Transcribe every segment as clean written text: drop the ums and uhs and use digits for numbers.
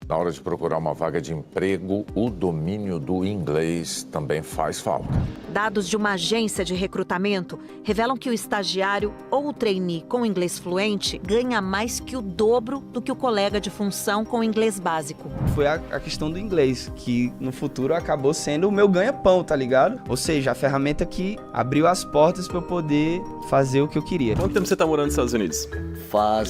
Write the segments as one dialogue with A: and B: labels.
A: Na hora de procurar uma vaga de emprego, o domínio do inglês também faz falta.
B: Dados de uma agência de recrutamento revelam que o estagiário ou o trainee com inglês fluente ganha mais que o dobro do que o colega de função com inglês básico.
C: Foi a questão do inglês, que no futuro acabou sendo o meu ganha-pão, tá ligado? Ou seja, a ferramenta que abriu as portas para eu poder fazer o que eu queria.
D: Quanto tempo você tá morando nos Estados Unidos?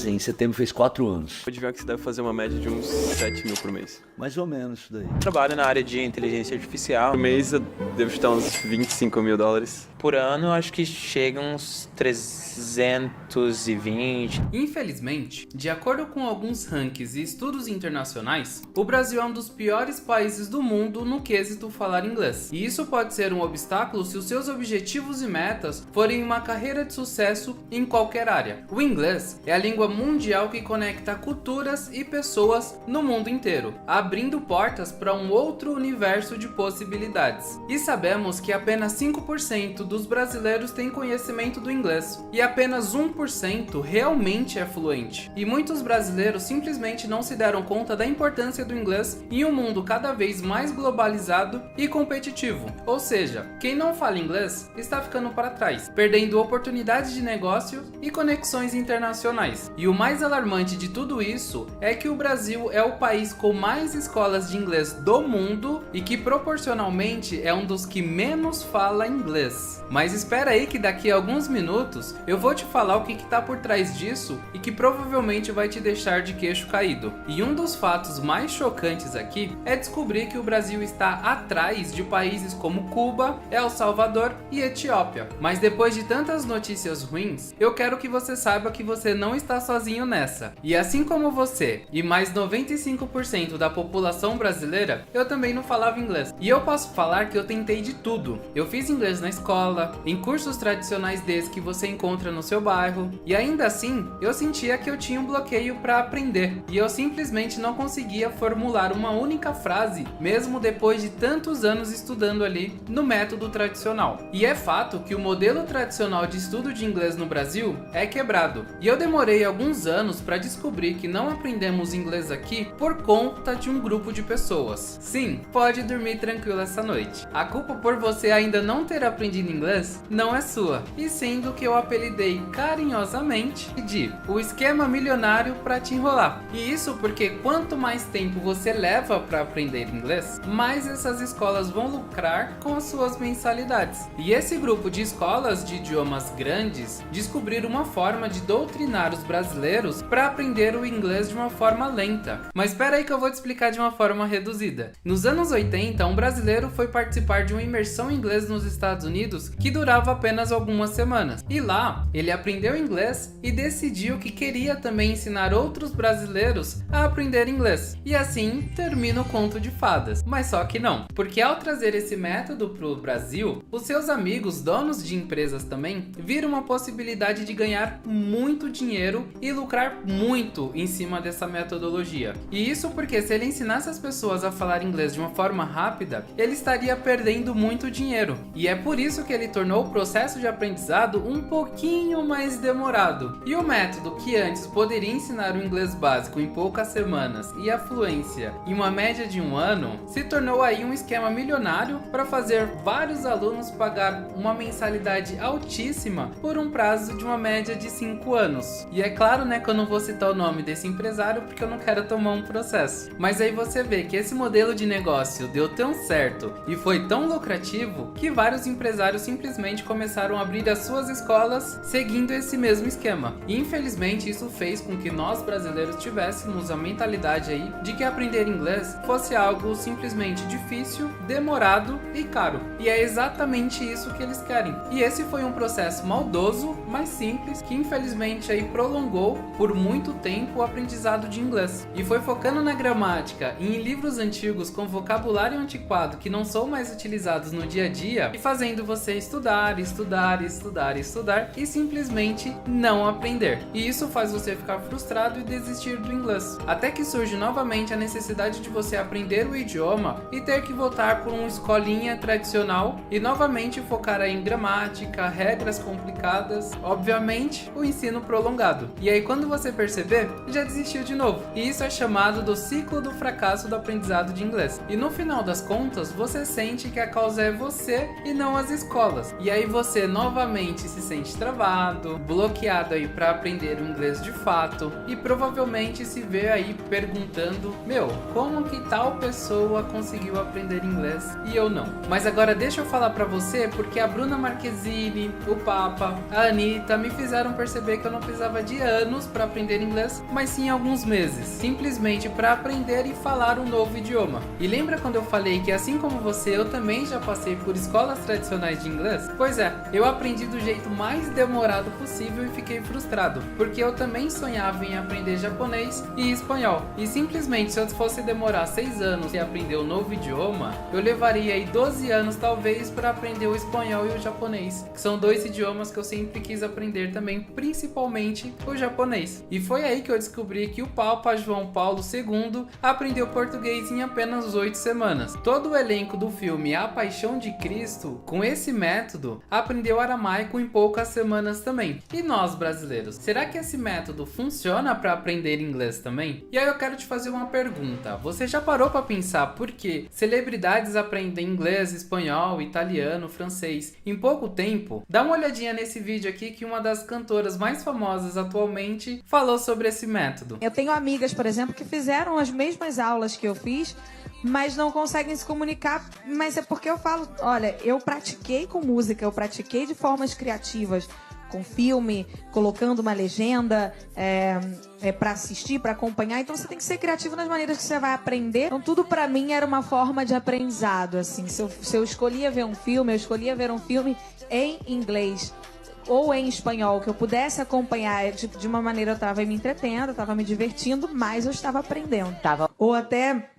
E: Em setembro fez 4 anos.
D: Pode ver que você deve fazer uma média de uns 7 mil por mês.
E: Mais ou menos isso daí.
F: Trabalho na área de inteligência artificial.
D: Por mês eu devo chutar uns 25 mil dólares.
F: Por ano, acho que chega uns 320.
G: Infelizmente, de acordo com alguns rankings e estudos internacionais, o Brasil é um dos piores países do mundo no quesito falar inglês. E isso pode ser um obstáculo se os seus objetivos e metas forem uma carreira de sucesso em qualquer área. O inglês é a língua mundial que conecta culturas e pessoas no mundo inteiro, abrindo portas para um outro universo de possibilidades. E sabemos que apenas 5% dos brasileiros têm conhecimento do inglês e apenas 1% realmente é fluente. E muitos brasileiros simplesmente não se deram conta da importância do inglês em um mundo cada vez mais globalizado e competitivo. Ou seja, quem não fala inglês está ficando para trás, perdendo oportunidades de negócio e conexões internacionais. E o mais alarmante de tudo isso é que o Brasil é o país com mais escolas de inglês do mundo e que proporcionalmente é um dos que menos fala inglês. Mas espera aí que daqui a alguns minutos eu vou te falar o que está por trás disso e que provavelmente vai te deixar de queixo caído. E um dos fatos mais chocantes aqui é descobrir que o Brasil está atrás de países como Cuba, El Salvador e Etiópia. Mas depois de tantas notícias ruins, eu quero que você saiba que você não está sozinho nessa. E assim como você e mais 95% da população brasileira, eu também não falava inglês. E eu posso falar que eu tentei de tudo. Eu fiz inglês na escola, em cursos tradicionais desses que você encontra no seu bairro, e ainda assim eu sentia que eu tinha um bloqueio para aprender e eu simplesmente não conseguia formular uma única frase, mesmo depois de tantos anos estudando ali no método tradicional. E é fato que o modelo tradicional de estudo de inglês no Brasil é quebrado, e eu demorei alguns anos para descobrir que não aprendemos inglês aqui por conta de um grupo de pessoas. Sim, pode dormir tranquilo essa noite. A culpa por você ainda não ter aprendido inglês não é sua, e sim do que eu apelidei carinhosamente de o esquema milionário para te enrolar. E isso porque quanto mais tempo você leva para aprender inglês, mais essas escolas vão lucrar com as suas mensalidades. E esse grupo de escolas de idiomas grandes descobriram uma forma de doutrinar os brasileiros para aprender o inglês de uma forma lenta. Mas espera aí que eu vou te explicar de uma forma reduzida. Nos anos 80, um brasileiro foi participar de uma imersão em inglês nos Estados Unidos que durava apenas algumas semanas. E lá, ele aprendeu inglês e decidiu que queria também ensinar outros brasileiros a aprender inglês. E assim termina o conto de fadas. Mas só que não, porque ao trazer esse método para o Brasil, os seus amigos, donos de empresas também, viram uma possibilidade de ganhar muito dinheiro e lucrar muito em cima dessa metodologia. E isso porque se ele ensinasse as pessoas a falar inglês de uma forma rápida, ele estaria perdendo muito dinheiro. E é por isso que ele tornou o processo de aprendizado um pouquinho mais demorado. E o método que antes poderia ensinar o inglês básico em poucas semanas e a fluência em uma média de um ano, se tornou aí um esquema milionário para fazer vários alunos pagar uma mensalidade altíssima por um prazo de uma média de 5 anos. E é claro, né, que eu não vou citar o nome desse empresário porque eu não quero tomar um processo. Mas aí você vê que esse modelo de negócio deu tão certo e foi tão lucrativo que vários empresários simplesmente começaram a abrir as suas escolas seguindo esse mesmo esquema. E infelizmente isso fez com que nós brasileiros tivéssemos a mentalidade aí de que aprender inglês fosse algo simplesmente difícil, demorado e caro. E é exatamente isso que eles querem. E esse foi um processo maldoso, mas simples, que infelizmente aí prolongou por muito tempo o aprendizado de inglês. E foi focando na gramática e em livros antigos com vocabulário antiquado que não são mais utilizados no dia a dia e fazendo você estudar e simplesmente não aprender. E isso faz você ficar frustrado e desistir do inglês. Até que surge novamente a necessidade de você aprender o idioma e ter que voltar por uma escolinha tradicional e novamente focar aí em gramática, regras complicadas, obviamente o ensino prolongado. prolongado. E aí quando você perceber, já desistiu de novo. E isso é chamado do ciclo do fracasso do aprendizado de inglês. E no final das contas, você sente que a causa é você e não as escolas. E aí você novamente se sente travado, bloqueado aí para aprender o inglês de fato e provavelmente se vê aí perguntando: meu, como que tal pessoa conseguiu aprender inglês e eu não? Mas agora deixa eu falar para você porque a Bruna Marquezine, o Papa, a Anitta me fizeram perceber que eu não precisava de anos para aprender inglês, mas sim alguns meses, simplesmente para aprender e falar um novo idioma. E lembra quando eu falei que assim como você, eu também já passei por escolas tradicionais de inglês? Pois é, eu aprendi do jeito mais demorado possível e fiquei frustrado, porque eu também sonhava em aprender japonês e espanhol. E simplesmente se eu fosse demorar 6 anos e aprender um novo idioma, eu levaria aí 12 anos talvez para aprender o espanhol e o japonês, que são 2 idiomas que eu sempre quis aprender também, principalmente o japonês. E foi aí que eu descobri que o Papa João Paulo II aprendeu português em apenas 8 semanas. Todo o elenco do filme A Paixão de Cristo, com esse método, aprendeu aramaico em poucas semanas também. E nós, brasileiros, será que esse método funciona para aprender inglês também? E aí eu quero te fazer uma pergunta. Você já parou para pensar por que celebridades aprendem inglês, espanhol, italiano, francês em pouco tempo? Dá uma olhadinha nesse vídeo aqui que uma das cantoras mais famosas atualmente falou sobre esse método.
H: Eu tenho amigas, por exemplo, que fizeram as mesmas aulas que eu fiz, mas não conseguem se comunicar, mas é porque eu falo, olha, eu pratiquei com música, eu pratiquei de formas criativas, com filme, colocando uma legenda para assistir, para acompanhar. Então você tem que ser criativo nas maneiras que você vai aprender. Então tudo para mim era uma forma de aprendizado, assim. Se eu escolhia ver um filme, eu escolhia ver um filme em inglês ou em espanhol, que eu pudesse acompanhar de uma maneira, eu estava me entretendo, eu estava me divertindo, mas eu estava aprendendo. Ou até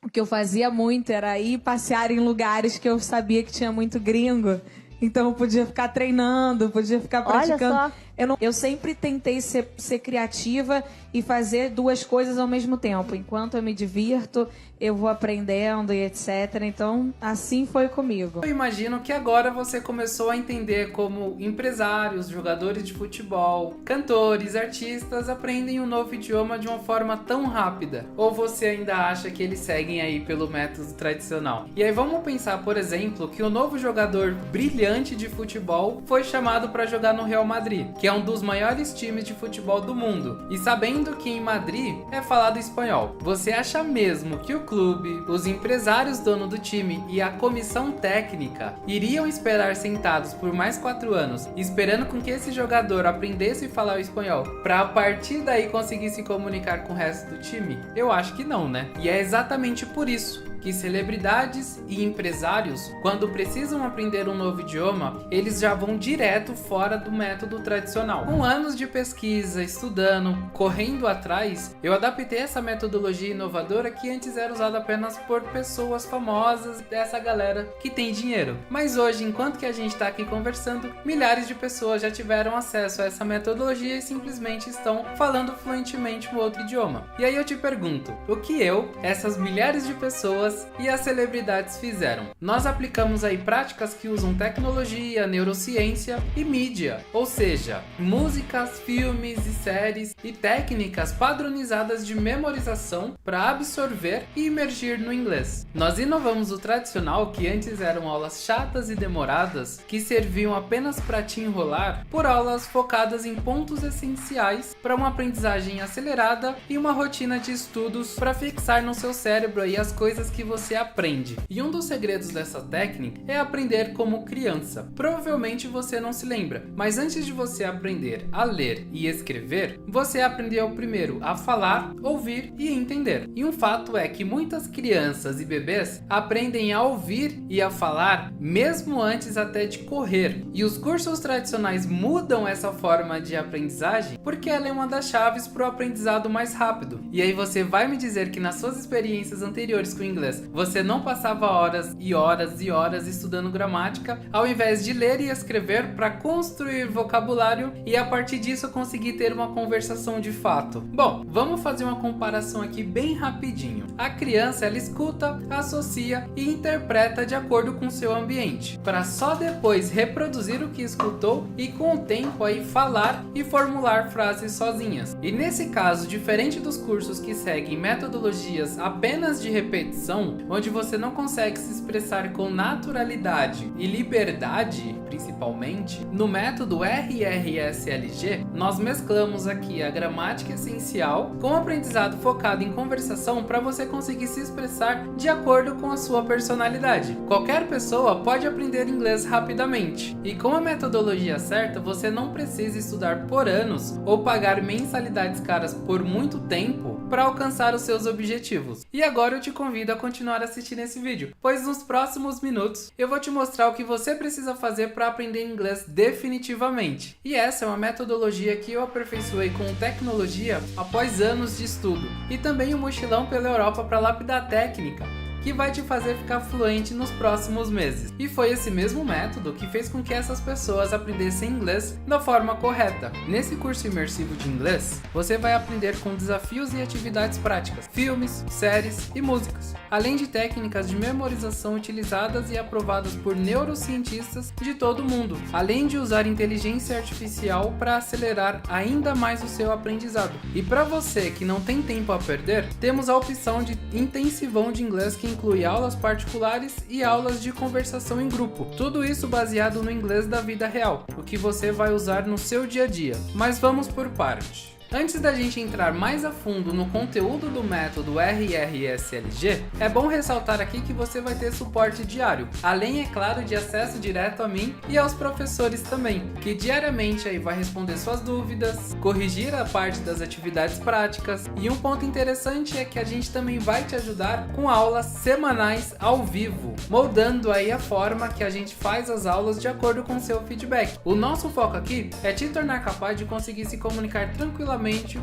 H: o que eu fazia muito era ir passear em lugares que eu sabia que tinha muito gringo. Então eu podia ficar treinando, podia ficar praticando.
I: Olha só.
H: Eu sempre tentei ser criativa e fazer 2 coisas ao mesmo tempo. Enquanto eu me divirto, eu vou aprendendo e etc. Então, assim foi comigo.
G: Eu imagino que agora você começou a entender como empresários, jogadores de futebol, cantores, artistas aprendem um novo idioma de uma forma tão rápida. Ou você ainda acha que eles seguem aí pelo método tradicional? E aí vamos pensar, por exemplo, que o novo jogador brilhante de futebol foi chamado para jogar no Real Madrid, que é um dos maiores times de futebol do mundo. E sabendo que em Madrid é falado espanhol, você acha mesmo que o clube, os empresários dono do time e a comissão técnica iriam esperar sentados por mais 4 anos, esperando com que esse jogador aprendesse a falar o espanhol, para a partir daí conseguir se comunicar com o resto do time? Eu acho que não, né? E é exatamente por isso que celebridades e empresários, quando precisam aprender um novo idioma, eles já vão direto fora do método tradicional. Com anos de pesquisa, estudando, correndo atrás, eu adaptei essa metodologia inovadora que antes era usada apenas por pessoas famosas dessa galera que tem dinheiro. Mas hoje, enquanto que a gente está aqui conversando, milhares de pessoas já tiveram acesso a essa metodologia e simplesmente estão falando fluentemente um outro idioma. E aí eu te pergunto, o que essas milhares de pessoas e as celebridades fizeram? Nós aplicamos aí práticas que usam tecnologia, neurociência e mídia, ou seja, músicas, filmes e séries e técnicas padronizadas de memorização para absorver e imergir no inglês. Nós inovamos o tradicional, que antes eram aulas chatas e demoradas, que serviam apenas para te enrolar, por aulas focadas em pontos essenciais para uma aprendizagem acelerada e uma rotina de estudos para fixar no seu cérebro aí as coisas que você aprende. E um dos segredos dessa técnica é aprender como criança. Provavelmente você não se lembra, mas antes de você aprender a ler e escrever, você aprendeu primeiro a falar, ouvir e entender. E um fato é que muitas crianças e bebês aprendem a ouvir e a falar mesmo antes até de correr. E os cursos tradicionais mudam essa forma de aprendizagem porque ela é uma das chaves para o aprendizado mais rápido. E aí você vai me dizer que nas suas experiências anteriores com o inglês inglês, você não passava horas e horas e horas estudando gramática, ao invés de ler e escrever para construir vocabulário e a partir disso conseguir ter uma conversação de fato? Bom, vamos fazer uma comparação aqui bem rapidinho. A criança, ela escuta, associa e interpreta de acordo com seu ambiente, para só depois reproduzir o que escutou e com o tempo aí falar e formular frases sozinhas. E nesse caso, diferente dos cursos que seguem metodologias apenas de repetição, onde você não consegue se expressar com naturalidade e liberdade, principalmente, no método RRSLG, nós mesclamos aqui a gramática essencial com o aprendizado focado em conversação para você conseguir se expressar de acordo com a sua personalidade. Qualquer pessoa pode aprender inglês rapidamente, e com a metodologia certa, você não precisa estudar por anos ou pagar mensalidades caras por muito tempo para alcançar os seus objetivos. E agora eu te convido a continuar assistindo esse vídeo, pois nos próximos minutos eu vou te mostrar o que você precisa fazer para aprender inglês definitivamente. E essa é uma metodologia que eu aperfeiçoei com tecnologia após anos de estudo, e também um mochilão pela Europa para lapidar técnica, que vai te fazer ficar fluente nos próximos meses. E foi esse mesmo método que fez com que essas pessoas aprendessem inglês da forma correta. Nesse curso imersivo de inglês, você vai aprender com desafios e atividades práticas, filmes, séries e músicas, além de técnicas de memorização utilizadas e aprovadas por neurocientistas de todo o mundo, além de usar inteligência artificial para acelerar ainda mais o seu aprendizado. E para você que não tem tempo a perder, temos a opção de intensivão de inglês que inclui aulas particulares e aulas de conversação em grupo. Tudo isso baseado no inglês da vida real, o que você vai usar no seu dia a dia. Mas vamos por parte. Antes da gente entrar mais a fundo no conteúdo do método RRSLG, é bom ressaltar aqui que você vai ter suporte diário, além, é claro, de acesso direto a mim e aos professores também, que diariamente aí vai responder suas dúvidas, corrigir a parte das atividades práticas, e um ponto interessante é que a gente também vai te ajudar com aulas semanais ao vivo, moldando aí a forma que a gente faz as aulas de acordo com seu feedback. O nosso foco aqui é te tornar capaz de conseguir se comunicar tranquilamente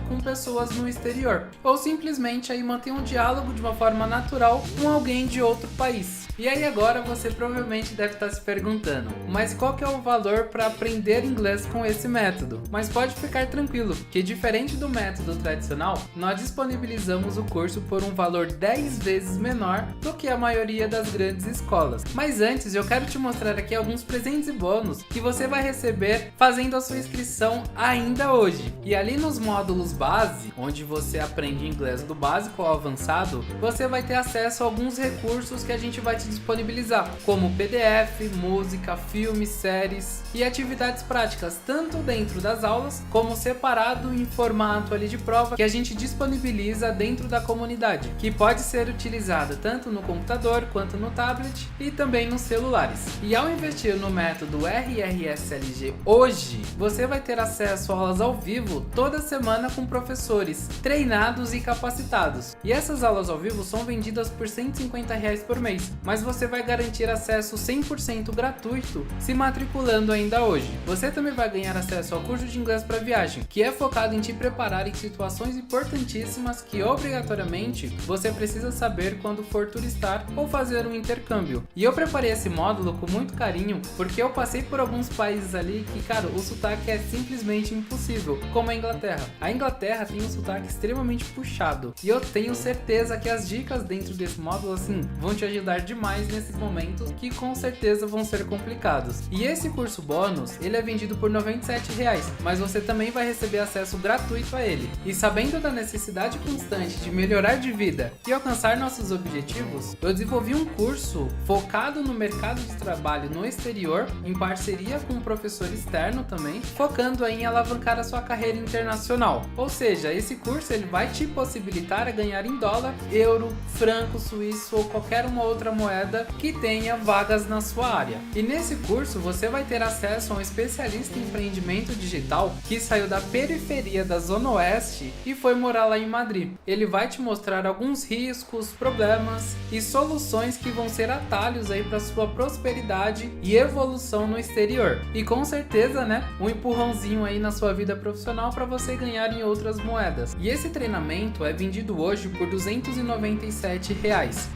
G: com pessoas no exterior, ou simplesmente aí manter um diálogo de uma forma natural com alguém de outro país. E aí agora você provavelmente deve estar se perguntando, mas qual que é o valor para aprender inglês com esse método? Mas pode ficar tranquilo, que diferente do método tradicional, nós disponibilizamos o curso por um valor 10 vezes menor do que a maioria das grandes escolas. Mas antes eu quero te mostrar aqui alguns presentes e bônus que você vai receber fazendo a sua inscrição ainda hoje. E ali nos módulos base, onde você aprende inglês do básico ao avançado, você vai ter acesso a alguns recursos que a gente vai te disponibilizar, como PDF, música, filmes, séries e atividades práticas, tanto dentro das aulas, como separado em formato ali de prova, que a gente disponibiliza dentro da comunidade, que pode ser utilizada tanto no computador quanto no tablet e também nos celulares. E ao investir no método RRSLG hoje, você vai ter acesso a aulas ao vivo toda semana com professores treinados e capacitados. E essas aulas ao vivo são vendidas por R$150 por mês, mas você vai garantir acesso 100% gratuito se matriculando ainda hoje. Você também vai ganhar acesso ao curso de inglês para viagem, que é focado em te preparar em situações importantíssimas que obrigatoriamente você precisa saber quando for turistar ou fazer um intercâmbio. E eu preparei esse módulo com muito carinho, porque eu passei por alguns países ali que, cara, o sotaque é simplesmente impossível, como a Inglaterra. A Inglaterra tem um sotaque extremamente puxado, e eu tenho certeza que as dicas dentro desse módulo, assim, vão te ajudar demais nesses momentos que com certeza vão ser complicados. E esse curso bônus, ele é vendido por R$97, mas você também vai receber acesso gratuito a ele. E sabendo da necessidade constante de melhorar de vida e alcançar nossos objetivos, eu desenvolvi um curso focado no mercado de trabalho no exterior, em parceria com um professor externo também, focando em alavancar a sua carreira internacional. Ou seja, esse curso ele vai te possibilitar a ganhar em dólar, euro, franco suíço ou qualquer uma outra moeda criptomoeda que tenha vagas na sua área. E nesse curso você vai ter acesso a um especialista em empreendimento digital que saiu da periferia da Zona Oeste e foi morar lá em Madrid. Ele vai te mostrar alguns riscos, problemas e soluções que vão ser atalhos aí para sua prosperidade e evolução no exterior. E com certeza, né, um empurrãozinho aí na sua vida profissional para você ganhar em outras moedas. E esse treinamento é vendido hoje por R$ 297,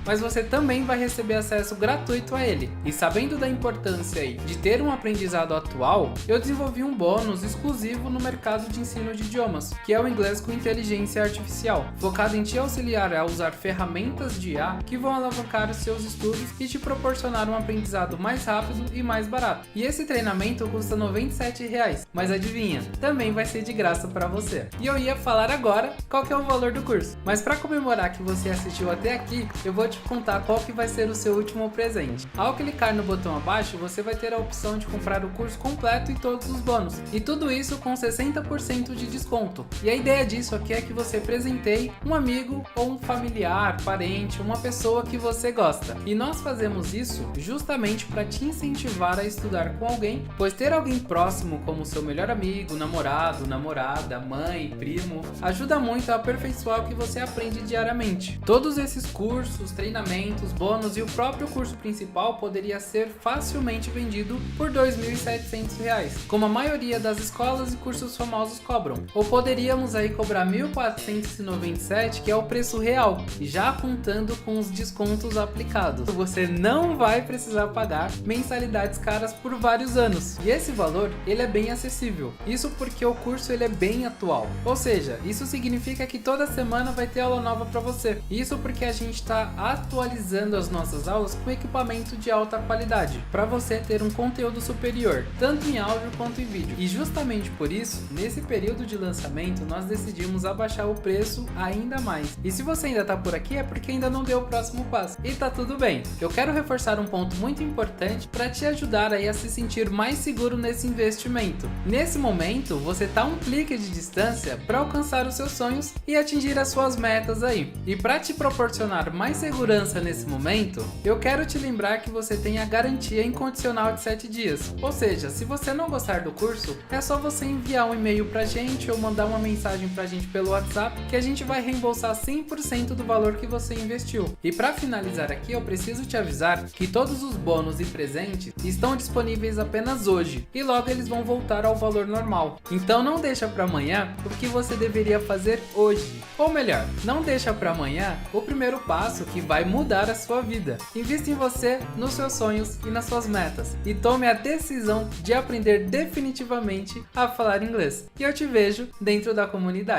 G: mas você também vai receber acesso gratuito a ele. E sabendo da importância aí de ter um aprendizado atual, eu desenvolvi um bônus exclusivo no mercado de ensino de idiomas, que é o inglês com inteligência artificial, focado em te auxiliar a usar ferramentas de IA que vão alavancar os seus estudos e te proporcionar um aprendizado mais rápido e mais barato. E esse treinamento custa R$ 97, mas adivinha, também vai ser de graça para você. E eu ia falar agora qual que é o valor do curso, mas para comemorar que você assistiu até aqui, eu vou te contar qual que vai ser o seu último presente. Ao clicar no botão abaixo, você vai ter a opção de comprar o curso completo e todos os bônus, e tudo isso com 60% de desconto. E a ideia disso aqui é que você presenteie um amigo ou um familiar, parente, uma pessoa que você gosta. E nós fazemos isso justamente para te incentivar a estudar com alguém, pois ter alguém próximo como seu melhor amigo, namorado, namorada, mãe, primo, ajuda muito a aperfeiçoar o que você aprende diariamente. Todos esses cursos, treinamentos, bônus e o próprio curso principal poderia ser facilmente vendido por R$ 2.700, como a maioria das escolas e cursos famosos cobram. Ou poderíamos aí cobrar R$ 1.497, que é o preço real, já contando com os descontos aplicados. Você não vai precisar pagar mensalidades caras por vários anos. E esse valor, ele é bem acessível. Isso porque o curso ele é bem atual. Ou seja, isso significa que toda semana vai ter aula nova para você. Isso porque a gente está atualizando as nossas aulas com equipamento de alta qualidade, para você ter um conteúdo superior, tanto em áudio quanto em vídeo. E justamente por isso, nesse período de lançamento, nós decidimos abaixar o preço ainda mais. E se você ainda está por aqui, é porque ainda não deu o próximo passo. E tá tudo bem. Eu quero reforçar um ponto muito importante para te ajudar aí a se sentir mais seguro nesse investimento. Nesse momento, você tá um clique de distância para alcançar os seus sonhos e atingir as suas metas aí. E para te proporcionar mais segurança nesse momento, eu quero te lembrar que você tem a garantia incondicional de 7 dias. Ou seja, se você não gostar do curso, é só você enviar um e-mail pra gente ou mandar uma mensagem pra gente pelo WhatsApp que a gente vai reembolsar 100% do valor que você investiu. E para finalizar aqui, eu preciso te avisar que todos os bônus e presentes estão disponíveis apenas hoje e logo eles vão voltar ao valor normal. Então não deixa para amanhã o que você deveria fazer hoje. Ou melhor, não deixa para amanhã o primeiro passo que vai mudar a sua vida. Invista em você, nos seus sonhos e nas suas metas. E tome a decisão de aprender definitivamente a falar inglês. E eu te vejo dentro da comunidade.